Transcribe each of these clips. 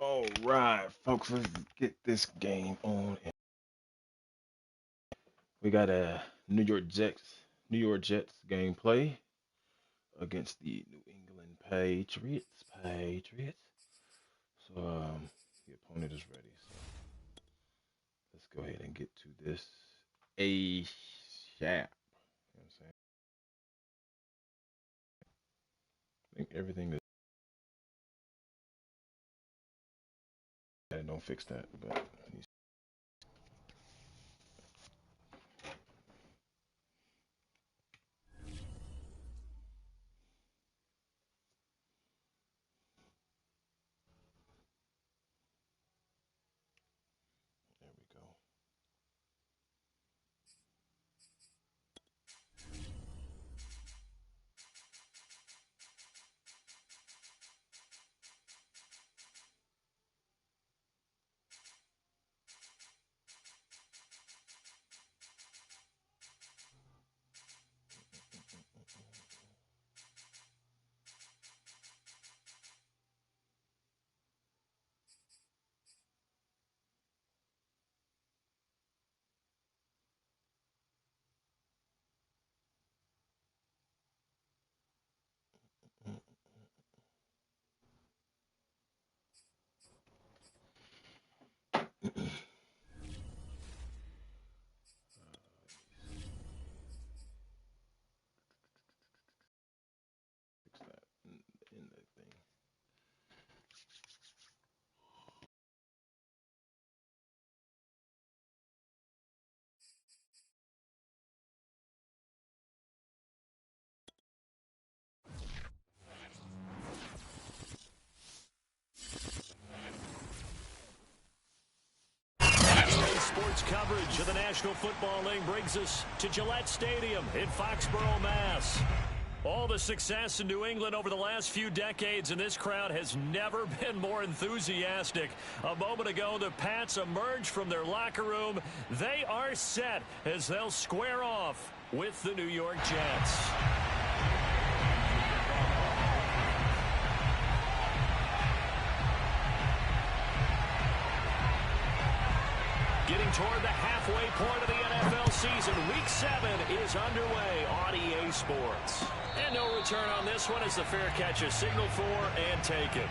All right, folks, let's get this game on. We got a New York Jets gameplay against the New England Patriots. So the opponent is ready. So let's go ahead and get to this A sharp. You know what I'm saying? I think everything is. I don't fix that, but there we go. Fix that in the thing. Sports coverage of the National Football League brings us to Gillette Stadium in Foxborough, Mass. All the success in New England over the last few decades, and this crowd has never been more enthusiastic. A moment ago, the Pats emerged from their locker room. They are set as they'll square off with the New York Jets. Getting toward the halfway point of the NFL season, Week 7 is underway on EA Sports. And no return on this one as the fair catch is signaled for and taken.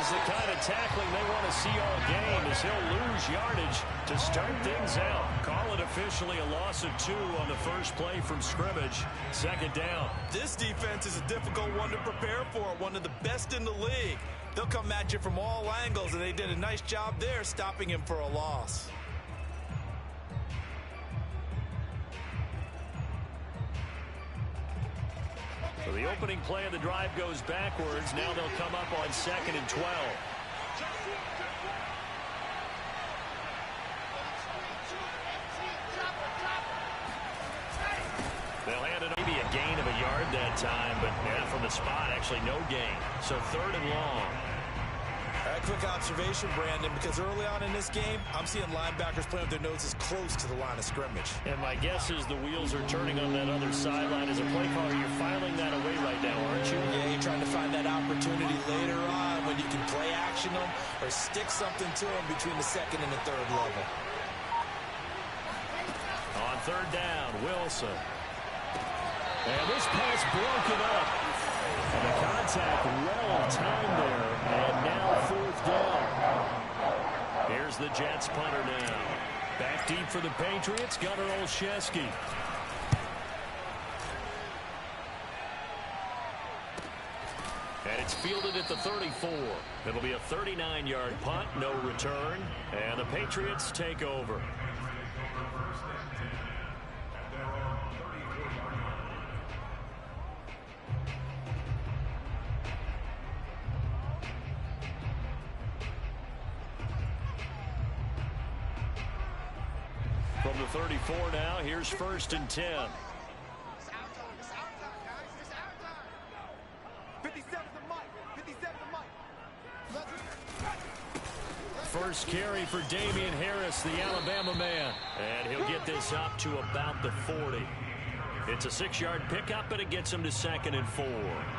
The kind of tackling they want to see all game as he'll lose yardage to start things out. Call it officially a loss of 2 on the first play from scrimmage. Second down. This defense is a difficult one to prepare for, one of the best in the league. They'll come at you from all angles, and they did a nice job there stopping him for a loss. So the opening play of the drive goes backwards. Now they'll come up on 2nd and 12. They'll hand it maybe a gain of a yard that time, but from the spot, actually no gain. So 3rd and long. A quick observation, Brandon, because early on in this game, I'm seeing linebackers playing with their noses close to the line of scrimmage. And my guess is the wheels are turning on that other sideline. As a play caller, you're filing that away right now, aren't you? Yeah, you're trying to find that opportunity later on when you can play action them or stick something to them between the 2nd and the 3rd level. On 3rd down, Wilson. And this pass broken up. And the contact well timed there. And now 4th down. Here's the Jets punter now. Back deep for the Patriots, Gunnar Olszewski. And It's fielded at the 34. It'll be a 39-yard punt, no return, and the Patriots take over. From the 34 now, here's 1st and 10. First carry for Damian Harris, the Alabama man. And he'll get this up to about the 40. It's a 6-yard pickup, but it gets him to 2nd and 4.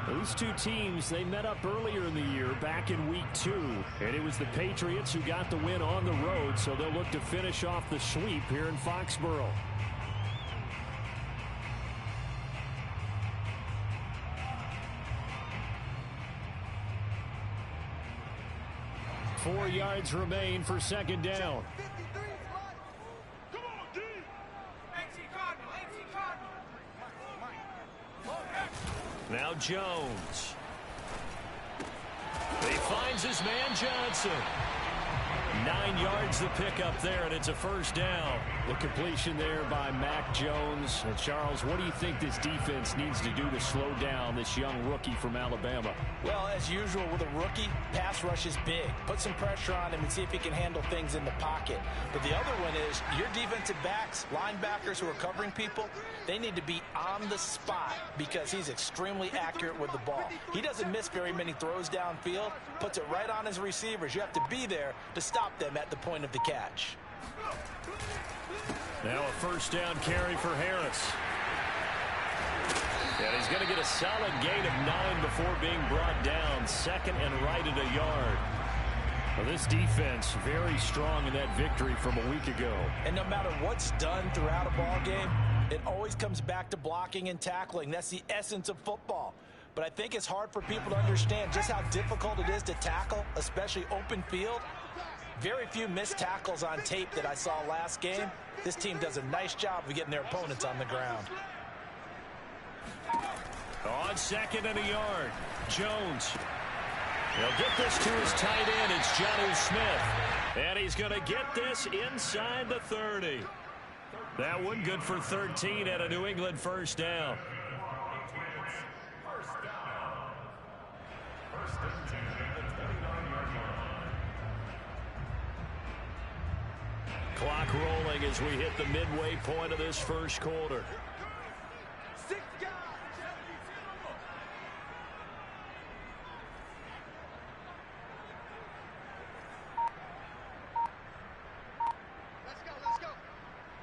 Those two teams, they met up earlier in the year, back in week 2. And it was the Patriots who got the win on the road, so they'll look to finish off the sweep here in Foxborough. Four yards remain for 2nd down. Now Jones. He finds his man Johnson. 9 yards the pickup there, and it's a 1st down. The completion there by Mac Jones. And Charles, what do you think this defense needs to do to slow down this young rookie from Alabama? Well, as usual with a rookie, pass rush is big. Put some pressure on him and see if he can handle things in the pocket. But the other one is your defensive backs, linebackers who are covering people, they need to be on the spot because he's extremely accurate with the ball. He doesn't miss very many throws downfield, puts it right on his receivers. You have to be there to stop them at the point of the catch. Now a 1st down carry for Harris. And he's going to get a solid gain of 9 before being brought down. 2nd and right at a yard. Well, this defense very strong in that victory from a week ago. And no matter what's done throughout a ball game, it always comes back to blocking and tackling. That's the essence of football. But I think it's hard for people to understand just how difficult it is to tackle, especially open field. Very few missed tackles on tape that I saw last game. This team does a nice job of getting their opponents on the ground. On 2nd and a yard, Jones. He'll get this to his tight end. It's Jonnu Smith. And he's going to get this inside the 30. That one good for 13 at a New England 1st down. Clock rolling as we hit the midway point of this 1st quarter. Let's go.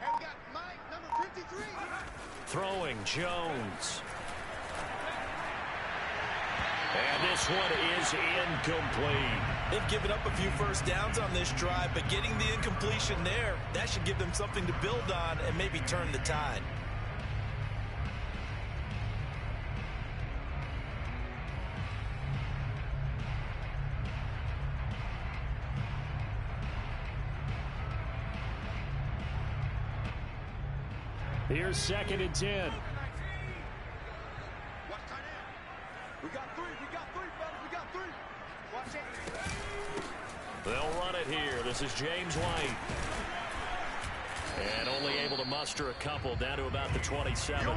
And we got Mike, number 53. Throwing Jones. And this one is incomplete. They've given up a few 1st downs on this drive, but getting the incompletion there, that should give them something to build on and maybe turn the tide. Here's 2nd and 10. We got three, fellas. We got 3. Watch it. They'll run it here. This is James White. And only able to muster a couple down to about the 27.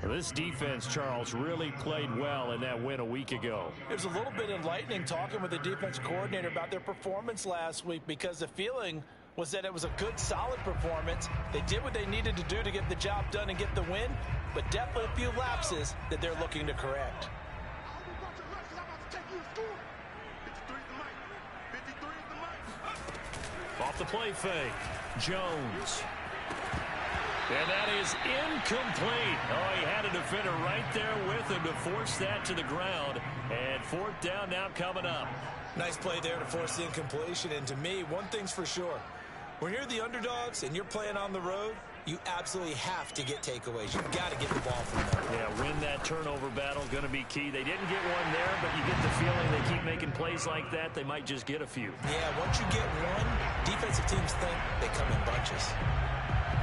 This defense, Charles, really played well in that win a week ago. It was a little bit enlightening talking with the defense coordinator about their performance last week because the feeling was that it was a good, solid performance. They did what they needed to do to get the job done and get the win, but definitely a few lapses that they're looking to correct. Off the play fake, Jones. And that is incomplete. Oh, he had a defender right there with him to force that to the ground. And 4th down now coming up. Nice play there to force the incompletion. And to me, one thing's for sure. When you're the underdogs and you're playing on the road, you absolutely have to get takeaways. You've got to get the ball from them. Yeah, win that turnover battle, going to be key. They didn't get one there, but you get the feeling they keep making plays like that, they might just get a few. Yeah, once you get one, defensive teams think they come in bunches.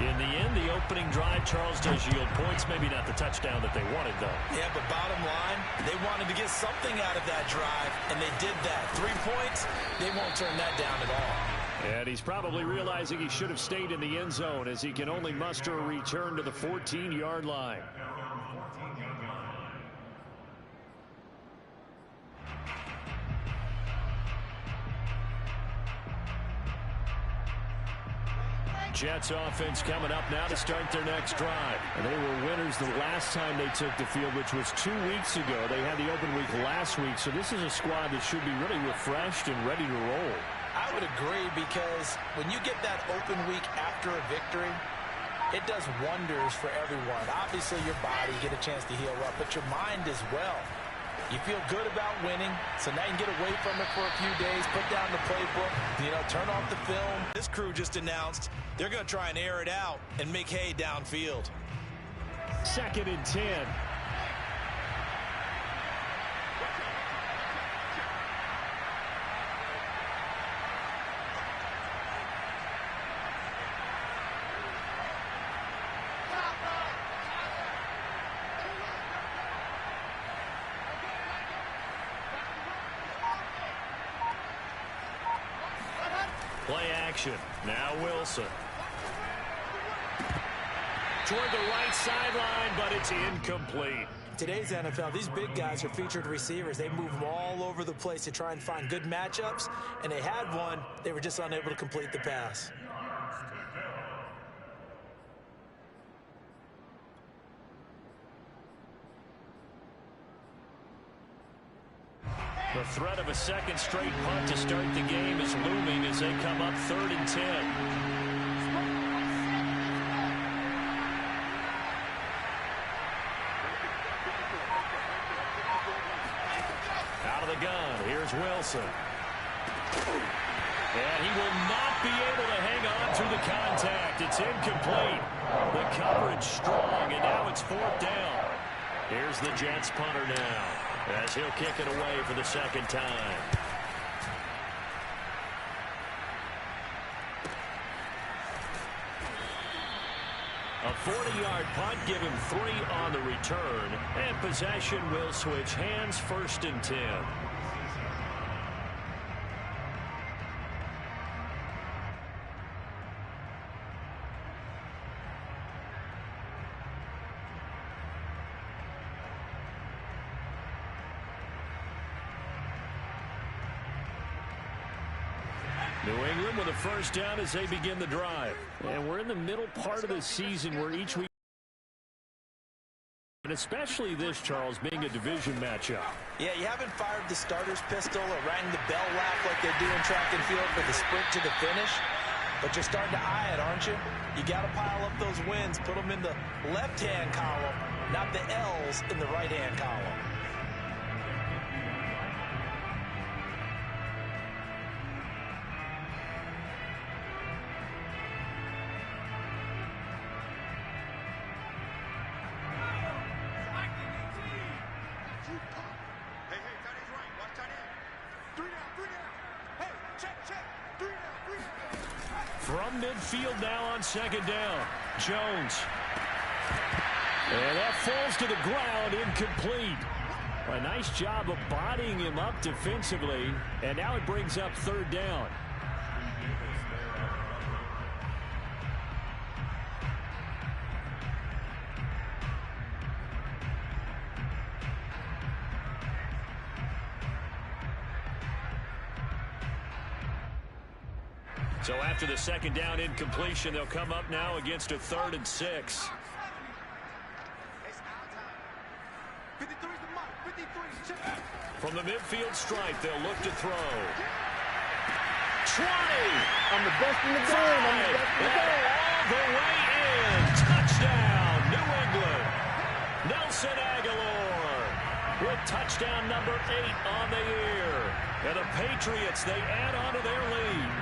In the end, the opening drive, Charles, does yield points. Maybe not the touchdown that they wanted, though. Yeah, but bottom line, they wanted to get something out of that drive, and they did that. 3 points, they won't turn that down at all. And he's probably realizing he should have stayed in the end zone as he can only muster a return to the 14-yard line. Jets offense coming up now to start their next drive. And they were winners the last time they took the field, which was 2 weeks ago. They had the open week last week, so this is a squad that should be really refreshed and ready to roll. I would agree, because when you get that open week after a victory, it does wonders for everyone. Obviously, your body, get a chance to heal up, but your mind as well. You feel good about winning, so now you can get away from it for a few days, put down the playbook, turn off the film. This crew just announced they're going to try and air it out and make hay downfield. 2nd and 10. Play action. Now Wilson. Toward the right sideline, but it's incomplete. Today's NFL, these big guys are featured receivers. They move them all over the place to try and find good matchups, and they had one. They were just unable to complete the pass. The threat of a second straight punt to start the game is looming as they come up 3rd and 10. Out of the gun, here's Wilson. And he will not be able to hang on through the contact. It's incomplete. The coverage strong, and now it's 4th down. Here's the Jets punter now, as he'll kick it away for the 2nd time. A 40-yard punt, give him 3 on the return, and possession will switch hands, 1st and 10. New England with a 1st down as they begin the drive. And we're in the middle part of the season where each week, and especially this, Charles, being a division matchup. Yeah, you haven't fired the starter's pistol or rang the bell lap like they do in track and field for the sprint to the finish, but you're starting to eye it, aren't you? You got to pile up those wins, put them in the left-hand column, not the L's in the right-hand column. From midfield now on 2nd down. Jones. And that falls to the ground, incomplete. A nice job of bodying him up defensively, and now it brings up 3rd down. So after the 2nd down incompletion, they'll come up now against a 3rd and 6. From the midfield stripe, they'll look to throw. 20! I'm the best in the game. I'm the best in the game. All the way in. Touchdown, New England. Nelson Aguilar with touchdown number 8 on the year. And the Patriots, they add on to their lead.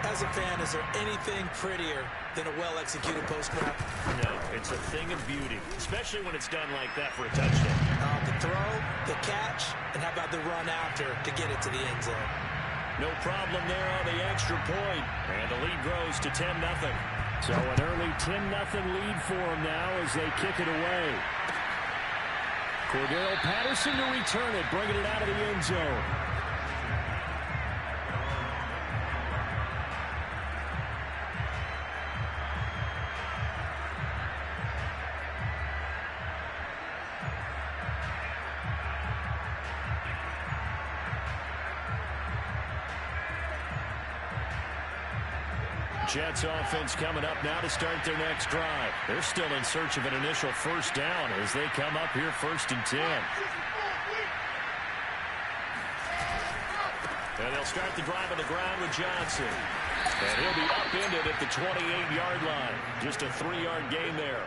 As a fan, is there anything prettier than a well-executed post-snap? No, it's a thing of beauty, especially when it's done like that for a touchdown. The throw, the catch, and how about the run after to get it to the end zone? No problem there on the extra point, and the lead grows to 10-0. So an early 10-0 lead for them now as they kick it away. Cordero Patterson to return it, bringing it out of the end zone. Jets offense coming up now to start their next drive. They're still in search of an initial first down as they come up here 1st and 10. And they'll start the drive on the ground with Johnson. And he'll be upended at the 28-yard line. Just a 3-yard gain there.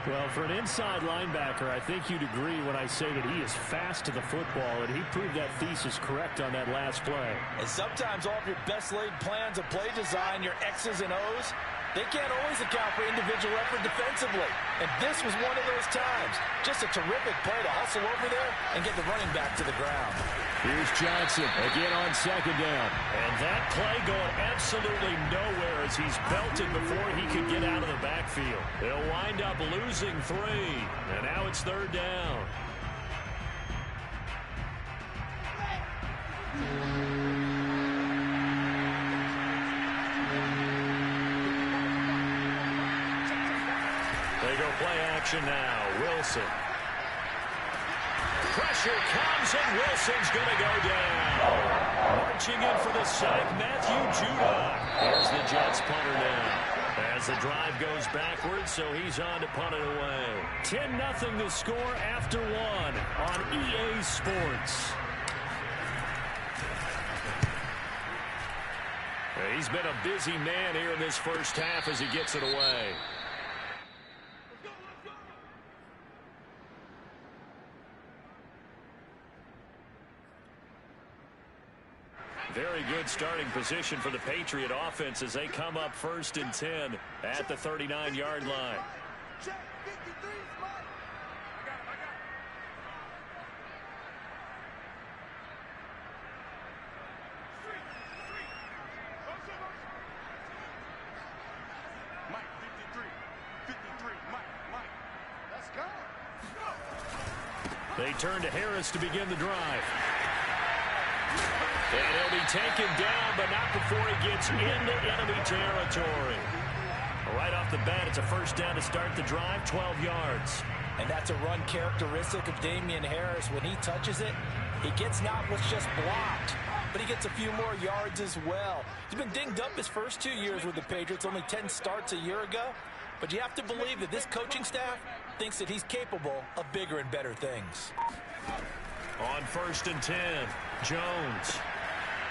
Well, for an inside linebacker, I think you'd agree when I say that he is fast to the football, and he proved that thesis correct on that last play. And sometimes all of your best laid plans of play design, your X's and O's, they can't always account for individual effort defensively. And this was one of those times. Just a terrific play to hustle over there and get the running back to the ground. Here's Johnson again on 2nd down. And that play going absolutely nowhere as he's belted before he could get out of the backfield. They'll wind up losing 3. And now it's 3rd down. They go play action now. Wilson. Pressure comes, and Wilson's going to go down. Marching in for the sack, Matthew Judah. Here's the Jets punter now. As the drive goes backwards, so he's on to punt it away. 10-0 the score after 1 on EA Sports. He's been a busy man here in this first half as he gets it away. Very good starting position for the Patriot offense as they come up 1st and 10 at the 39-yard line. They turn to Harris to begin the drive. And he'll be taken down, but not before he gets into enemy territory. Right off the bat, it's a first down to start the drive, 12 yards. And that's a run characteristic of Damian Harris. When he touches it, he gets not what's just blocked, but he gets a few more yards as well. He's been dinged up his first 2 years with the Patriots, only 10 starts a year ago. But you have to believe that this coaching staff thinks that he's capable of bigger and better things. On 1st and 10, Jones.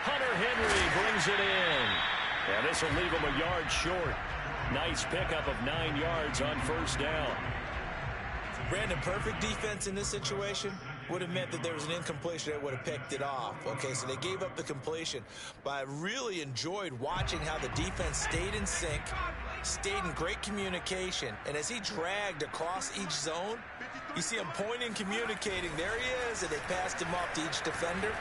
Hunter Henry brings it in. And this will leave him a yard short. Nice pickup of 9 yards on 1st down. Brandon, perfect defense in this situation would have meant that there was an incompletion that would have picked it off. Okay, so they gave up the completion. But I really enjoyed watching how the defense stayed in sync, stayed in great communication. And as he dragged across each zone, you see him pointing, communicating. There he is, and they passed him off to each defender.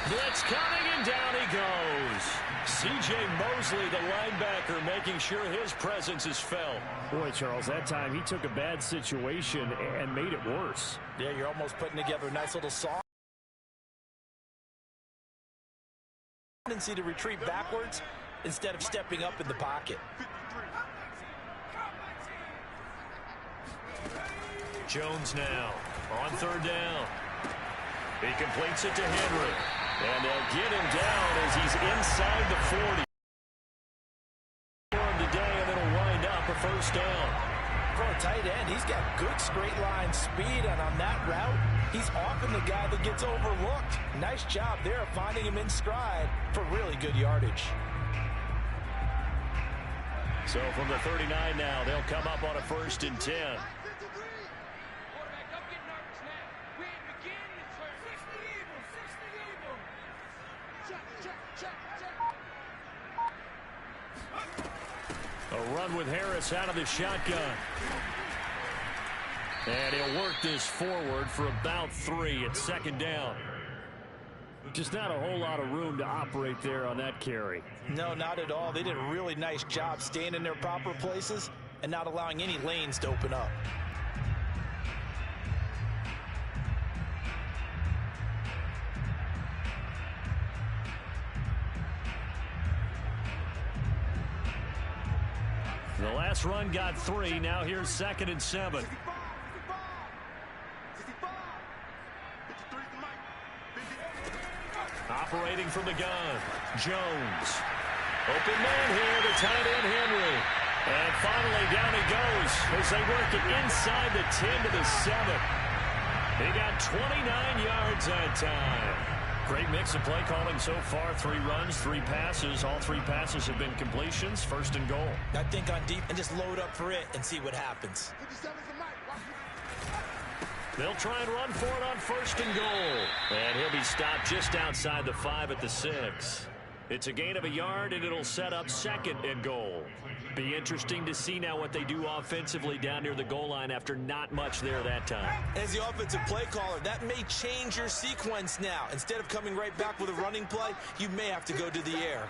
Blitz coming, and down he goes. C.J. Mosley, the linebacker, making sure his presence is felt. Boy, Charles, that time he took a bad situation and made it worse. Yeah, you're almost putting together a nice little song. Tendency to retreat backwards instead of stepping up in the pocket. Jones now on 3rd down. He completes it to Henry. And they'll get him down as he's inside the 40. For him today, and it'll wind up a first down. For a tight end, he's got good straight line speed, and on that route, he's often the guy that gets overlooked. Nice job there of finding him in stride for really good yardage. So from the 39 now, they'll come up on a 1st and 10. A run with Harris out of the shotgun. And he'll work this forward for about 3 at 2nd down. Just not a whole lot of room to operate there on that carry. No, not at all. They did a really nice job staying in their proper places and not allowing any lanes to open up. The last run got 3. Now here's 2nd and 7. Operating from the gun, Jones. Open man here, the tight end Henry. And finally down he goes as they work it inside the 10 to the 7. He got 29 yards that time. Great mix of play calling so far. 3 runs, 3 passes. All 3 passes have been completions. 1st and goal. I think on deep and just load up for it and see what happens. They'll try and run for it on 1st and goal. And he'll be stopped just outside the 5 at the 6. It's a gain of 1 yard, and it'll set up 2nd and goal. Be interesting to see now what they do offensively down near the goal line after not much there that time. As the offensive play caller, that may change your sequence now. Instead of coming right back with a running play, you may have to go to the air.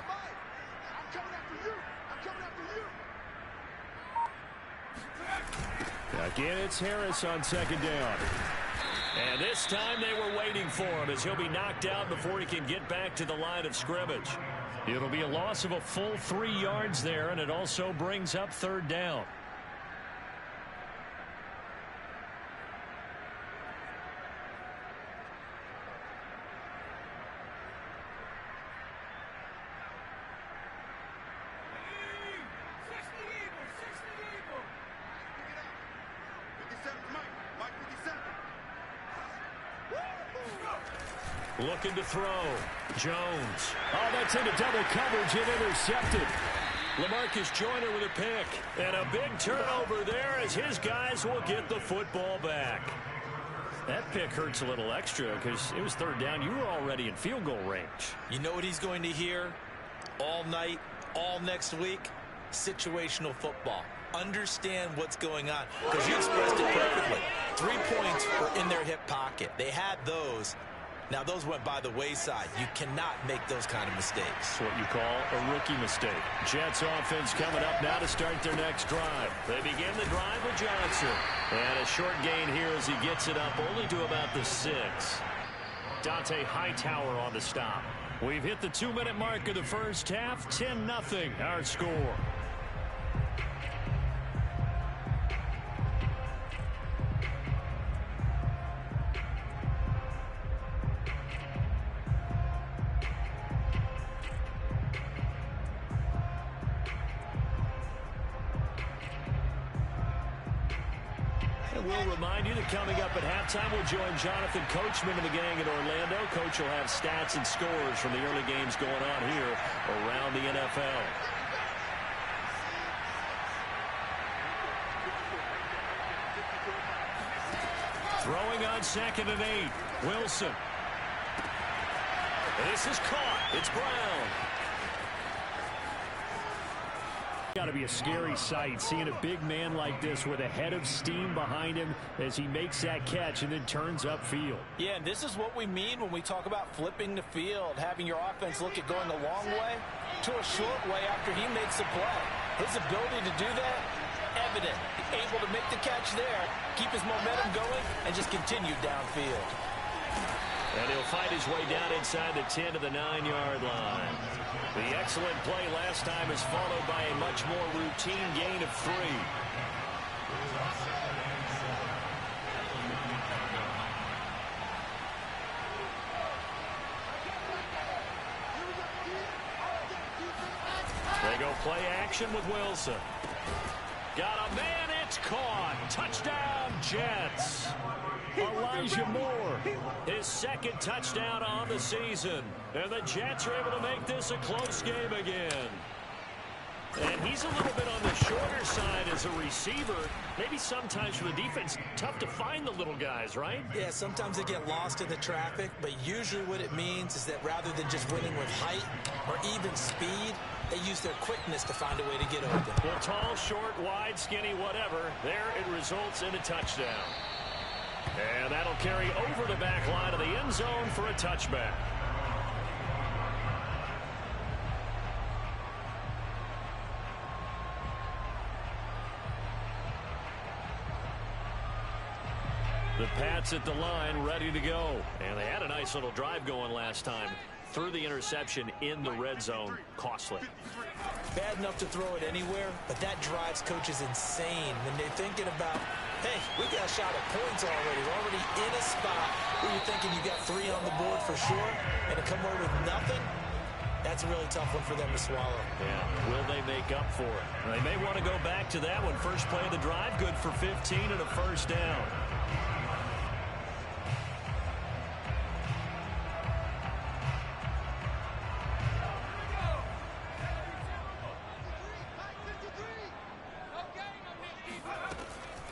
Again, it's Harris on 2nd down. And this time they were waiting for him as he'll be knocked out before he can get back to the line of scrimmage. It'll be a loss of a full 3 yards there, and it also brings up 3rd down. Looking to throw. Jones. Oh, that's into double coverage and intercepted. LaMarcus Joyner with a pick. And a big turnover there as his guys will get the football back. That pick hurts a little extra because it was 3rd down. You were already in field goal range. You know what he's going to hear all night, all next week? Situational football. Understand what's going on, because you expressed it perfectly. 3 points were in their hip pocket. They had those. Now, those went by the wayside. You cannot make those kind of mistakes. That's what you call a rookie mistake. Jets offense coming up now to start their next drive. They begin the drive with Johnson. And a short gain here as he gets it up only to about the 6. Dante Hightower on the stop. We've hit the 2-minute mark of the first half. 10-0 our score. We'll remind you that coming up at halftime, we'll join Jonathan Coachman and the gang in Orlando. Coach will have stats and scores from the early games going on here around the NFL. Throwing on 2nd and 8. Wilson. This is caught. It's Brown. Got to be a scary sight seeing a big man like this with a head of steam behind him as he makes that catch and then turns upfield. Yeah, and this is what we mean when we talk about flipping the field, having your offense look at going a long way to a short way after he makes a play. His ability to do that, evident. Able to make the catch there, keep his momentum going, and just continue downfield. And he'll fight his way down inside the 10 to the 9-yard line. The excellent play last time is followed by a much more routine gain of 3. They go play action with Wilson. Got a man, it's caught. Touchdown, Jets. Elijah Moore, his 2nd touchdown on the season. And the Jets are able to make this a close game again. And he's a little bit on the shorter side as a receiver. Maybe sometimes for the defense, tough to find the little guys, right? Yeah, sometimes they get lost in the traffic, but usually what it means is that rather than just winning with height or even speed, they use their quickness to find a way to get open. Well, tall, short, wide, skinny, whatever, there it results in a touchdown. And that'll carry over the back line of the end zone for a touchback. The Pats at the line, ready to go. And they had a nice little drive going last time. Threw the interception in the red zone. Costly. Bad enough to throw it anywhere, but that drives coaches insane when they're thinking about, hey, we got a shot at points already. We're already in a spot where you're thinking you got 3 on the board for sure, and to come away with nothing, that's a really tough one for them to swallow. Yeah, will they make up for it? They may want to go back to that one. First play of the drive, good for 15 and a first down.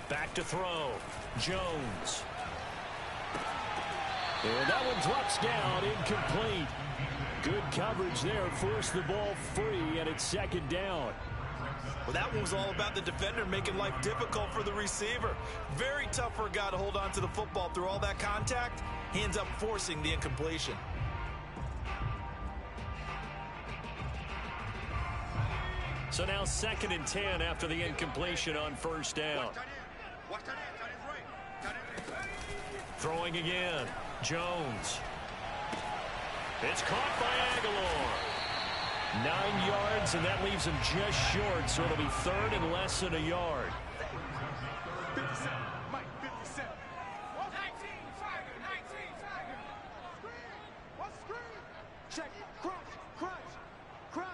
Back to throw. Jones. And that one drops down, incomplete. Good coverage there, forced the ball free, and it's second down. Well, that one was all about the defender making life difficult for the receiver. Very tough for a guy to hold on to the football through all that contact. He ends up forcing the incompletion. So now 2nd and 10 after the incompletion on first down. Throwing again. Jones. It's caught by Aguilar. 9 yards, and that leaves him just short, so it'll be 3rd and less than a yard. 57, Mike, 57. 19, What's screen? Check, crunch, crunch, crunch.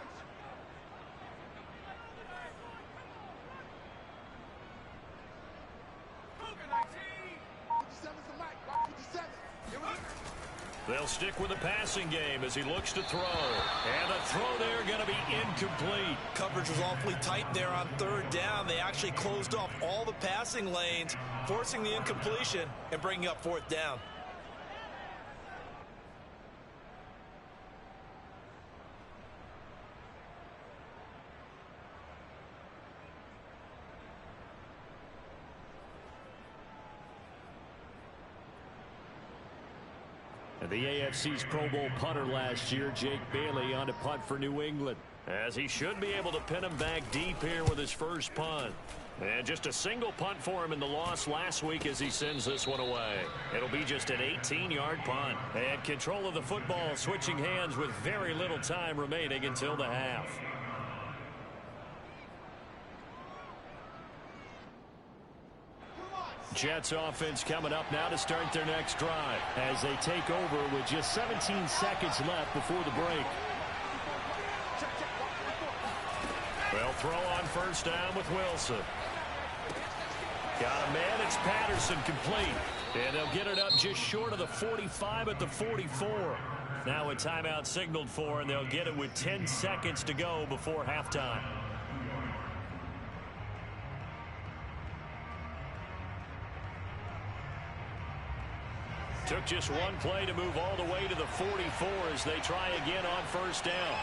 They'll stick with the passing game as he looks to throw. And the throw there going to be incomplete. Coverage was awfully tight there on 3rd down. They actually closed off all the passing lanes, forcing the incompletion and bringing up 4th down. The AFC's Pro Bowl punter last year, Jake Bailey, on to punt for New England, as he should be able to pin him back deep here with his first punt. And just a single punt for him in the loss last week as he sends this one away. It'll be just an 18-yard punt. And control of the football switching hands with very little time remaining until the half. Jets offense coming up now to start their next drive as they take over with just 17 seconds left before the break. They'll throw on first down with Wilson. Got a man, it's Patterson, complete. And they'll get it up just short of the 45 at the 44. Now a timeout signaled for, and they'll get it with 10 seconds to go before halftime. Took just one play to move all the way to the 44 as they try again on first down.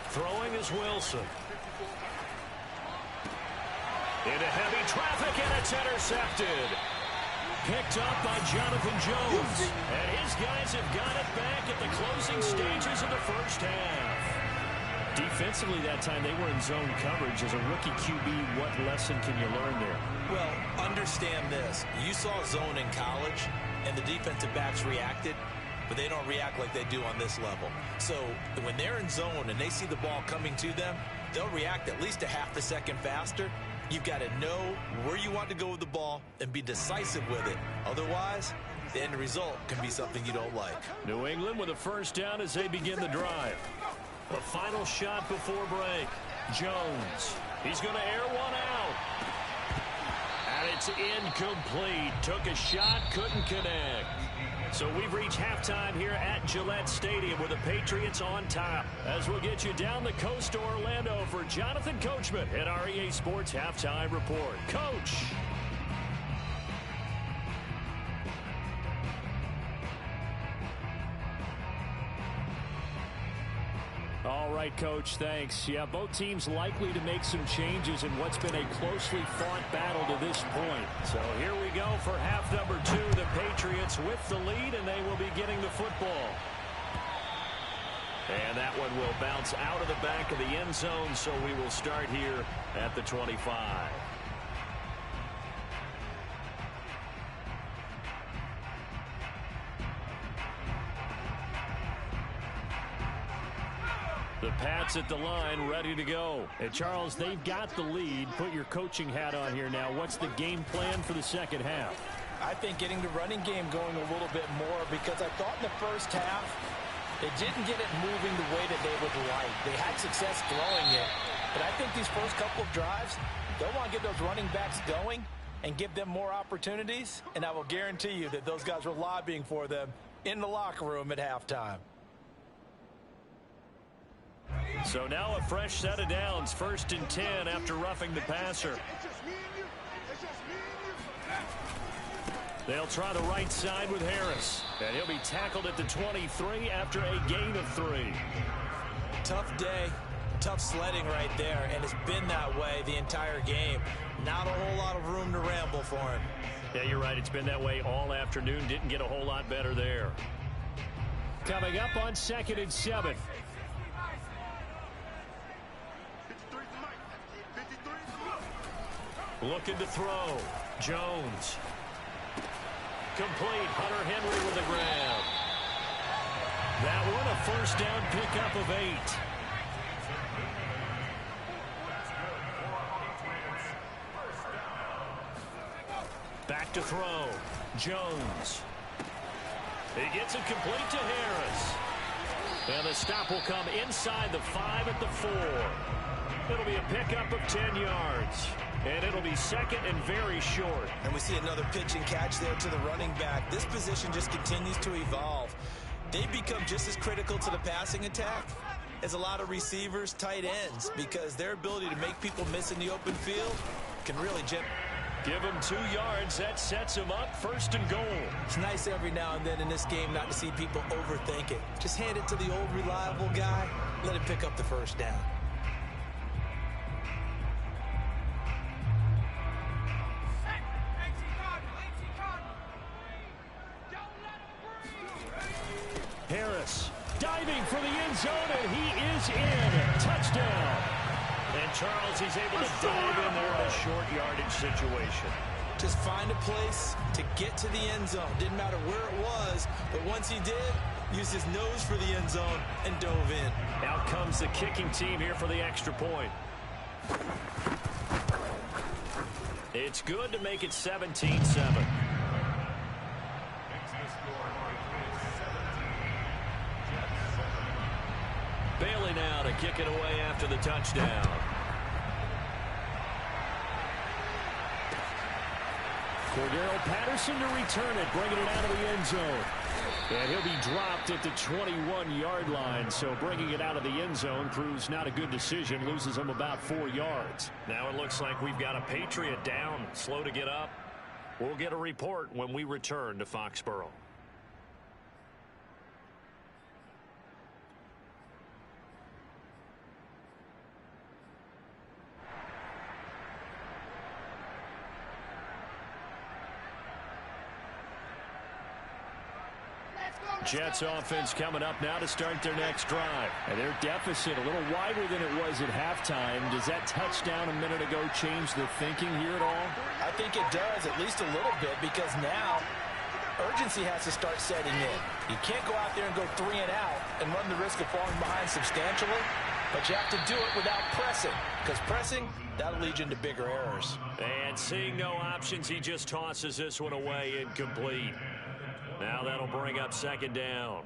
Throwing is Wilson. Into heavy traffic, and it's intercepted. Picked up by Jonathan Jones. And his guys have got it back at the closing stages of the first half. Defensively that time, they were in zone coverage. As a rookie QB, what lesson can you learn there? Well, understand this. You saw zone in college, and the defensive backs reacted, but they don't react like they do on this level. So when they're in zone and they see the ball coming to them, they'll react at least a half a second faster. You've got to know where you want to go with the ball and be decisive with it. Otherwise, the end result can be something you don't like. New England with a first down as they begin the drive. The final shot before break. Jones. He's going to air one out. And it's incomplete. Took a shot, couldn't connect. So we've reached halftime here at Gillette Stadium with the Patriots on top. As we'll get you down the coast to Orlando for Jonathan Coachman at our EA Sports Halftime Report. Coach. All right, Coach, thanks. Yeah, both teams likely to make some changes in what's been a closely fought battle to this point. So here we go for half number 2. The Patriots with the lead, and they will be getting the football. And that one will bounce out of the back of the end zone, so we will start here at the 25. The Pats at the line, ready to go. And Charles, they've got the lead. Put your coaching hat on here now. What's the game plan for the second half? I think getting the running game going a little bit more, because I thought in the first half they didn't get it moving the way that they would like. They had success throwing it, but I think these first couple of drives, they'll want to get those running backs going and give them more opportunities, and I will guarantee you that those guys were lobbying for them in the locker room at halftime. So now a fresh set of downs, 1st and 10 after roughing the passer. They'll try the right side with Harris, and he'll be tackled at the 23 after a gain of 3. Tough day, tough sledding right there, and it's been that way the entire game. Not a whole lot of room to ramble for him. Yeah, you're right. It's been that way all afternoon. Didn't get a whole lot better there. Coming up on 2nd and 7. Looking to throw. Jones. Complete. Hunter Henry with a grab. That one a first down pickup of 8. Back to throw. Jones. He gets it complete to Harris. And the stop will come inside the 5 at the 4. It'll be a pickup of 10 yards. And it'll be 2nd and very short. And we see another pitch and catch there to the running back. This position just continues to evolve. They become just as critical to the passing attack as a lot of receivers, tight ends, because their ability to make people miss in the open field can really give him 2 yards. That sets him up 1st and goal. It's nice every now and then in this game not to see people overthink it. Just hand it to the old reliable guy. Let him pick up the first down. Harris diving for the end zone, and he is in. Touchdown. And Charles, he's able to dive in there in a short yardage situation. Just find a place to get to the end zone. Didn't matter where it was, but once he did, used his nose for the end zone and dove in. Out comes the kicking team here for the extra point. It's good to make it 17-7. Bailey now to kick it away after the touchdown. Cordero Patterson to return it, bringing it out of the end zone. And he'll be dropped at the 21-yard line, so bringing it out of the end zone proves not a good decision, loses him about 4 yards. Now it looks like we've got a Patriot down, slow to get up. We'll get a report when we return to Foxborough. Jets offense coming up now to start their next drive. And their deficit a little wider than it was at halftime. Does that touchdown a minute ago change the thinking here at all? I think it does, at least a little bit, because now urgency has to start setting in. You can't go out there and go 3 and out and run the risk of falling behind substantially, but you have to do it without pressing, because pressing, that'll lead you into bigger errors. And seeing no options, he just tosses this one away incomplete. Now that'll bring up 2nd down.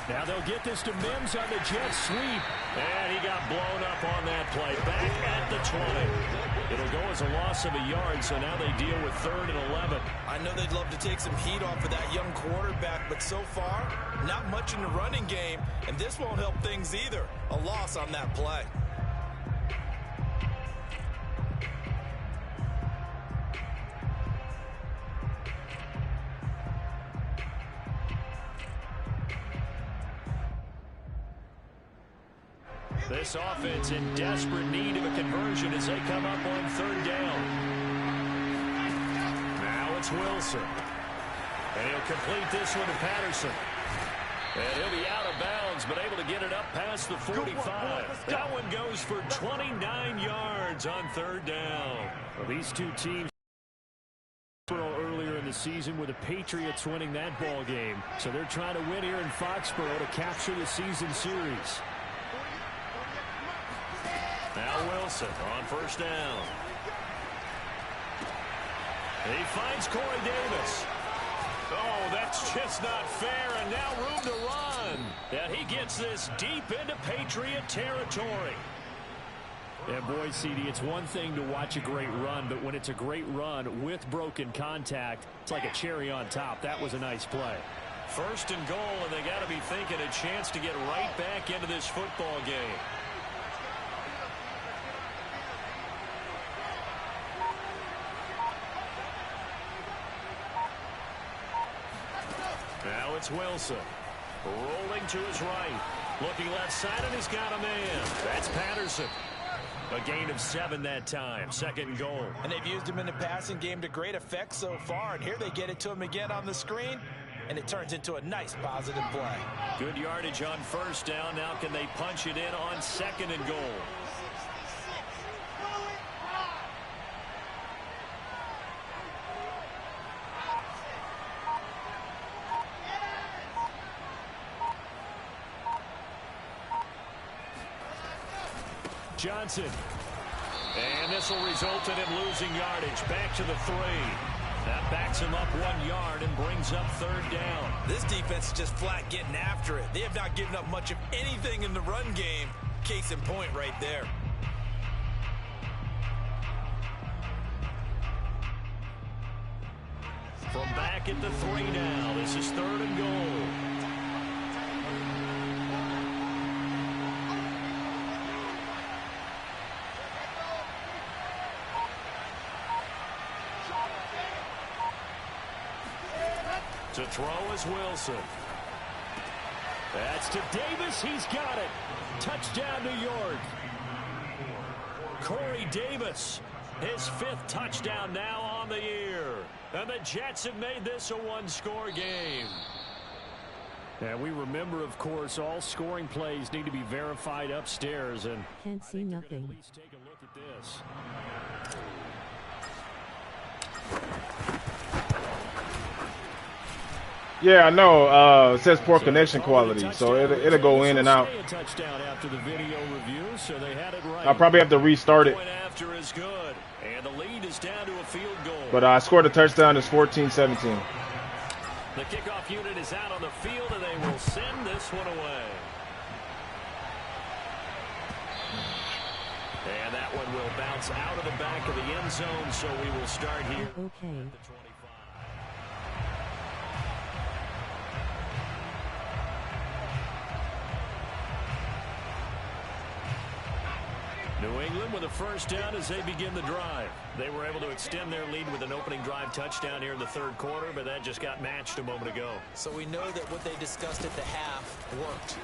Now they'll get this to Mims on the jet sweep. And he got blown up on that play. Back at the 20. It'll go as a loss of a yard, so now they deal with 3rd and 11. I know they'd love to take some heat off of that young quarterback, but so far, not much in the running game, and this won't help things either. A loss on that play. This offense in desperate need of a conversion as they come up on third down. Now it's Wilson. And he'll complete this one to Patterson. And he'll be out of bounds, but able to get it up past the 45. That one goes for 29 yards on third down. Well, these two teams earlier in the season with the Patriots winning that ball game. So they're trying to win here in Foxborough to capture the season series. Now Wilson on first down. He finds Corey Davis. Oh, that's just not fair, and now room to run. And he gets this deep into Patriot territory. And boy, CD, it's one thing to watch a great run, but when it's a great run with broken contact, it's like a cherry on top. That was a nice play. First and goal, and they got to be thinking a chance to get right back into this football game. Now it's Wilson. Rolling to his right. Looking left side, and he's got a man. That's Patterson. A gain of 7 that time. Second and goal. And they've used him in the passing game to great effect so far. And here they get it to him again on the screen. And it turns into a nice positive play. Good yardage on first down. Now can they punch it in on second and goal? Johnson. And this will result in him losing yardage. Back to the 3. That backs him up 1 yard and brings up third down. This defense is just flat getting after it. They have not given up much of anything in the run game. Case in point right there. From back at the 3 now. This is third and goal. To throw is Wilson. That's to Davis. He's got it. Touchdown, New York. Corey Davis, his 5th touchdown now on the year. And the Jets have made this a one-score game. And we remember, of course, all scoring plays need to be verified upstairs. And can't see nothing. At least take a look at this. Yeah, I know. It says poor connection quality, so it'll go in and out. Touchdown after the video review, so they had it right. I'll probably have to restart it. Point after is good, and the lead is down to a field goal. But I scored a touchdown. It's 14-17. The kickoff unit is out on the field, and they will send this one away. And that one will bounce out of the back of the end zone, so we will start here. Okay. New England with a first down as they begin the drive. They were able to extend their lead with an opening drive touchdown here in the third quarter, but that just got matched a moment ago. So we know that what they discussed at the half worked.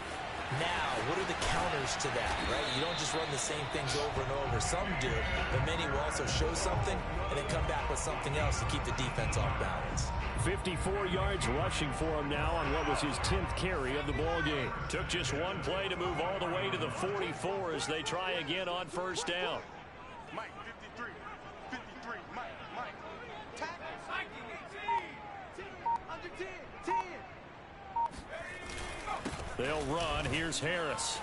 Now, what are the counters to that, right? You don't just run the same things over and over. Some do, but many will also show something and then come back with something else to keep the defense off balance. 54 yards rushing for him now on what was his 10th carry of the ball game. Took just one play to move all the way to the 44 as they try again on first down. Mike, 53, Mike. Tackle, Mike, 10, under 10. They'll run. Here's Harris.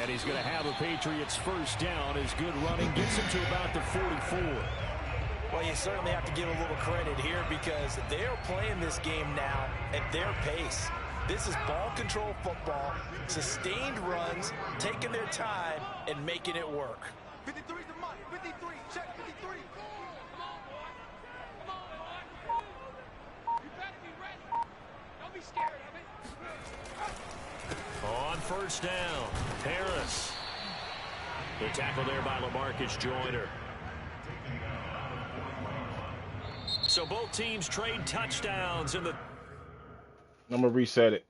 And he's going to have a Patriots first down. His good running gets him to about the 44. Well, you certainly have to give a little credit here because they're playing this game now at their pace. This is ball control football, sustained runs, taking their time, and making it work. 53 to Mike, 53, check 53. You better be ready. Don't be scared of it. On first down, Harris. The tackle there by LaMarcus Joyner. So both teams trade touchdowns in the... I'm going to reset it.